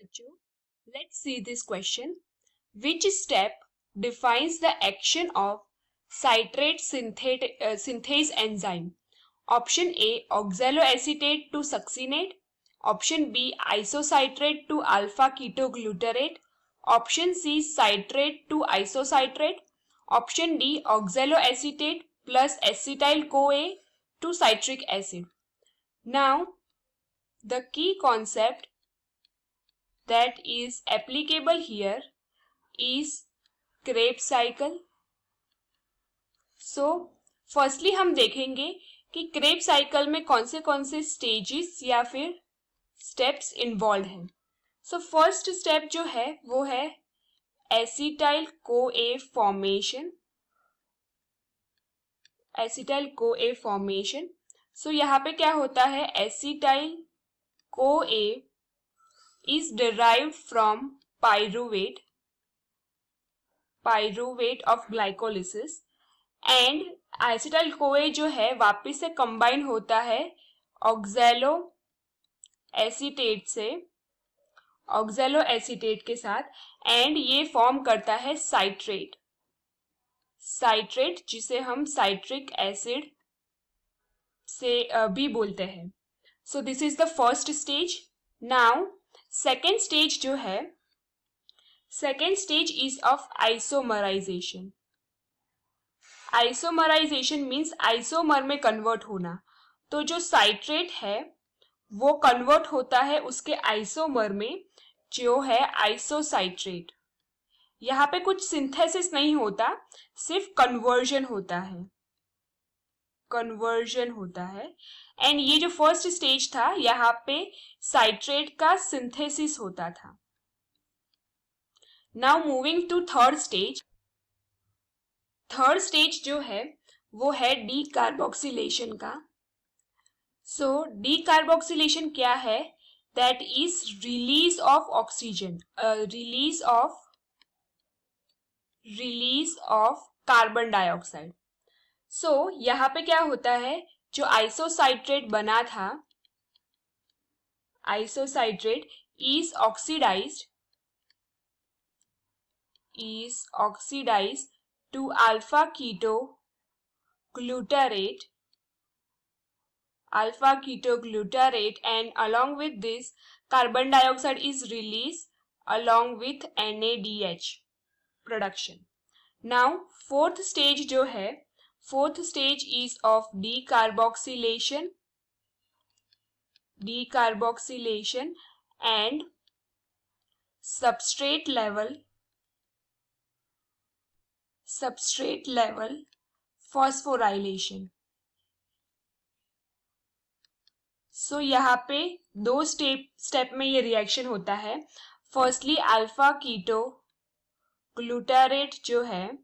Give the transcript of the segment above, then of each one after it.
बच्चों, let's see this question. Which step defines the action of citrate synthase enzyme? Option A, oxaloacetate to succinate. Option B, isocitrate to alpha ketoglutarate. Option C, citrate to isocitrate. Option D, oxaloacetate plus acetyl-CoA to citric acid. Now, the key concept that is applicable here is Krebs cycle. So, firstly हम देखेंगे कि Krebs cycle में कौन से stages या फिर steps involved हैं. So, first step जो है वो है acetyl-CoA formation. acetyl-CoA formation. So, यहाँ पे क्या होता है, acetyl-CoA is derived from pyruvate of glycolysis and acetyl-CoA जो है वापस से कंबाइन होता है ऑक्सैलोएसीटेट के साथ एंड ये फॉर्म करता है साइट्रेट जिसे हम साइट्रिक एसिड से भी बोलते हैं. So this is the first stage. Now second stage जो है, second stage is of isomerization. Isomerization means isomer में कन्वर्ट होना. तो जो साइट्रेट है वो कन्वर्ट होता है उसके आइसोमर में जो है आइसोसाइट्रेट. यहाँ पे कुछ सिंथेसिस नहीं होता, सिर्फ कन्वर्जन होता है. एंड ये जो फर्स्ट स्टेज था यहाँ पे साइट्रेट का सिंथेसिस होता था. Now moving to third stage. Third stage जो है वो है डीकार्बोक्सिलेशन का. सो डीकार्बोक्सिलेशन क्या है? That is release of oxygen, release of carbon dioxide. So यहाँ पे क्या होता है, जो आइसोसाइट्रेट बना था, आइसोसाइट्रेट is oxidized to alpha ketoglutarate and along with this carbon dioxide is released along with NADH production. Now fourth stage जो है, fourth stage is of decarboxylation and substrate level phosphorylation. So यहाँ पे दो स्टेप में ये reaction होता है. Firstly alpha ketoglutarate जो है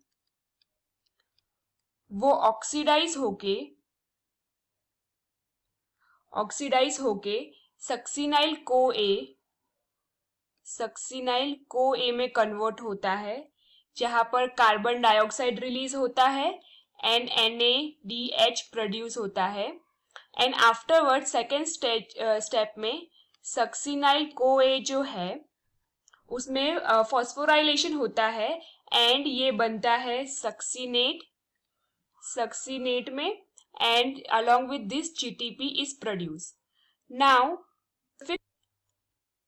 वो ऑक्सीडाइज होके सक्सिनाइल CoA में कन्वर्ट होता है, जहां पर कार्बन डाइऑक्साइड रिलीज होता है एंड NADH प्रोड्यूस होता है. एंड आफ्टरवर्ड सेकेंड स्टेप में सक्सिनाइल CoA जो है उसमें फॉस्फोराइलेशन होता है एंड ये बनता है सक्सिनेट में and along with this GTP is produced. Now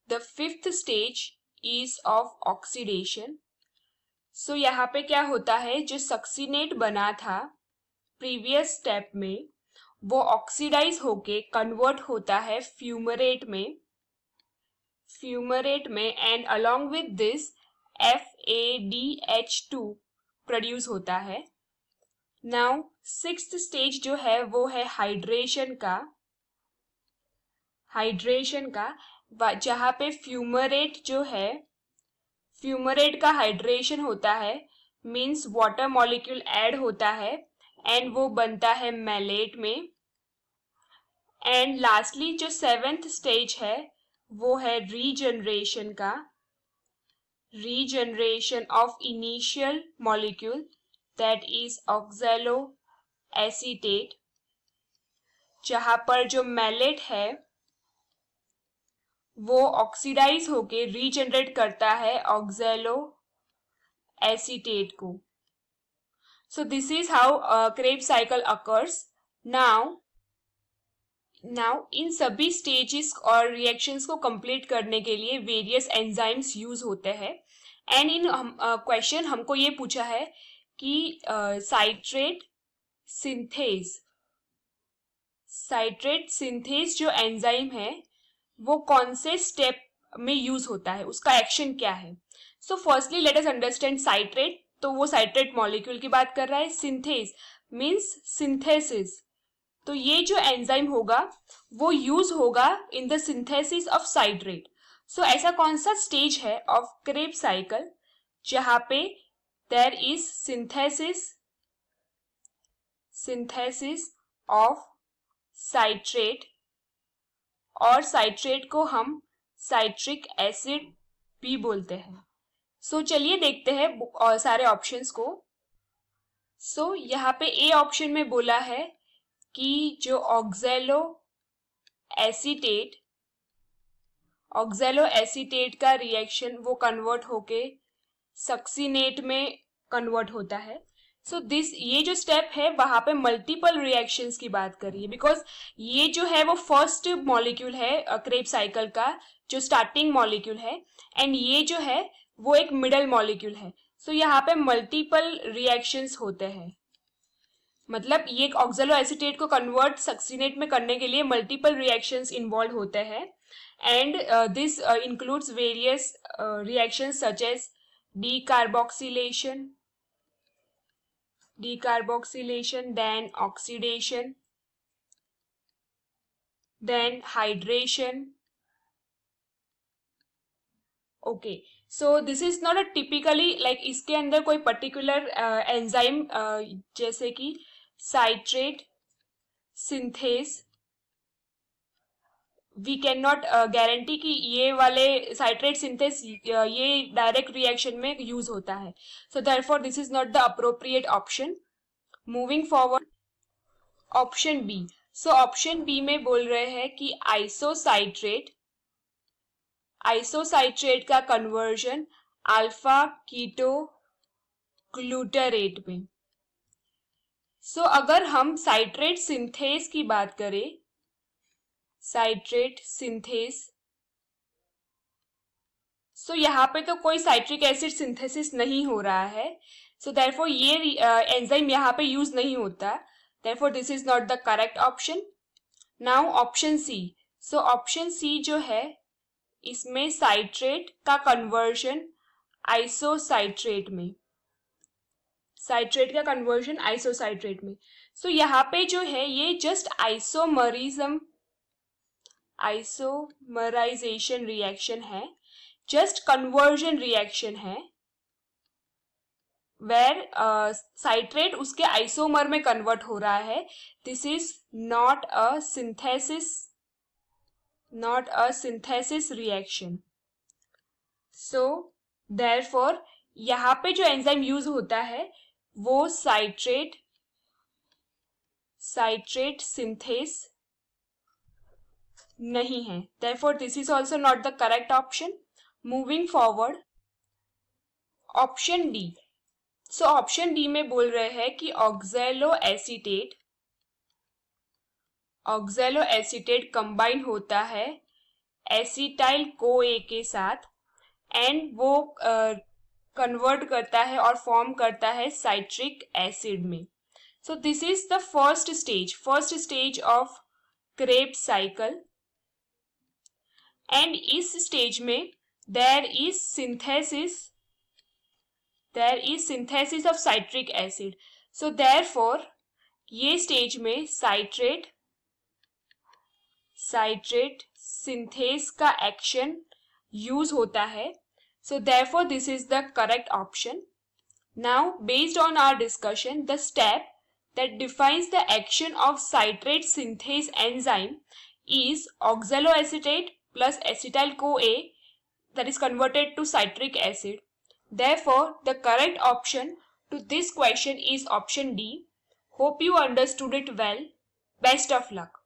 the fifth stage is of oxidation. So यहाँ पे क्या होता है, जो सक्सिनेट बना था प्रीवियस स्टेप में वो ऑक्सीडाइज होके कन्वर्ट होता है फ्यूमरेट में and along with this FADH2 produce होता है. नाउ सिक्स्थ स्टेज जो है वो है हाइड्रेशन का, जहां पे फ्यूमरेट का हाइड्रेशन होता है, मींस वाटर मॉलिक्यूल ऐड होता है एंड वो बनता है मैलेट में. एंड लास्टली जो सेवेंथ स्टेज है वो है regeneration of initial molecule, that is oxaloacetate, जहां पर जो मैलेट है वो ऑक्सीडाइज होके रीजनरेट करता है ऑक्सैलो एसीटेट को. सो this is how Krebs cycle occurs. Now in सभी स्टेजेस और रिएक्शंस को कंप्लीट करने के लिए वेरियस एंजाइम्स यूज होते हैं. एंड इन क्वेश्चन हमको ये पूछा है कि साइट्रेट सिंथेज जो एंजाइम है वो कौन से स्टेप में यूज होता है, उसका एक्शन क्या है. So firstly let us understand citrate. तो वो साइट्रेट मॉलिक्यूल की बात कर रहा है. Synthase means synthesis. तो ये जो एंजाइम होगा वो यूज होगा in the synthesis of citrate. So ऐसा कौन सा स्टेज है ऑफ क्रेब्स साइकिल जहां पे there is synthesis of citrate, और साइट्रेट को हम साइट्रिक एसिड भी बोलते हैं. सो चलिए देखते हैं सारे ऑप्शंस को. सो यहाँ पे ए ऑप्शन में बोला है कि जो ऑक्सैलो एसीटेट का रिएक्शन वो कन्वर्ट होके सक्सीनेट में कन्वर्ट होता है. सो ये जो स्टेप है वहां पे मल्टीपल रिएक्शंस की बात करी है, बिकॉज ये जो है वो फर्स्ट मॉलिक्यूल है क्रेब्स साइकिल का, जो स्टार्टिंग मॉलिक्यूल है, एंड ये जो है वो एक मिडल मॉलिक्यूल है. सो यहाँ पे मल्टीपल रिएक्शंस होते हैं. मतलब ये ऑक्सैलो एसीटेट को कन्वर्ट सक्सीनेट में करने के लिए मल्टीपल रिएक्शंस इन्वॉल्व होते हैं. And this includes various reactions such as decarboxylation, then oxidation, then hydration. Okay, so this is not a typically like इसके अंदर कोई particular enzyme जैसे कि citrate synthase, we can not guarantee कि ये वाले साइट्रेट सिंथेस ये डायरेक्ट रिएक्शन में यूज होता है. So therefore this is not the appropriate option. Moving forward, option B. So option B में बोल रहे हैं कि आइसोसाइट्रेट का कन्वर्जन अल्फा कीटो ग्लूटारेट में. सो अगर हम साइट्रेट सिंथेस की बात करें, साइट्रेट सिंथेस, सो यहाँ पे तो कोई साइट्रिक एसिड सिंथेसिस नहीं हो रहा है. सो देयरफॉर ये एंजाइम यहाँ पे यूज नहीं होता. Therefore this is not the correct option. Now option C. So option C जो है इसमें साइट्रेट का कन्वर्जन आइसोसाइट्रेट में, सो यहाँ पे जो है ये जस्ट आइसोमराइजेशन रिएक्शन है, जस्ट कन्वर्जन रिएक्शन है, वेर साइट्रेट उसके आइसोमर में कन्वर्ट हो रहा है. This is not a synthesis reaction. So therefore यहाँ पे जो एंजाइम यूज होता है वो साइट्रेट सिंथेस नहीं है. Therefore, this is also not the correct option. Moving forward, option D. So option D में बोल रहे हैं कि ऑक्सैलो एसीटेट कंबाइन होता है एसिटाइल CoA के साथ, एंड वो कन्वर्ट करता है और फॉर्म करता है साइट्रिक एसिड में. So this is the first stage of Krebs cycle. And इस स्टेज में there is synthesis of citric acid. So therefore ये स्टेज में साइट्रेट सिंथेस का एक्शन यूज होता है. So therefore this is the correct option. Now based on our discussion, the step that defines the action of citrate synthase enzyme is oxaloacetate plus acetyl CoA that is converted to citric acid. Therefore, the correct option to this question is option D. Hope you understood it well. Best of luck.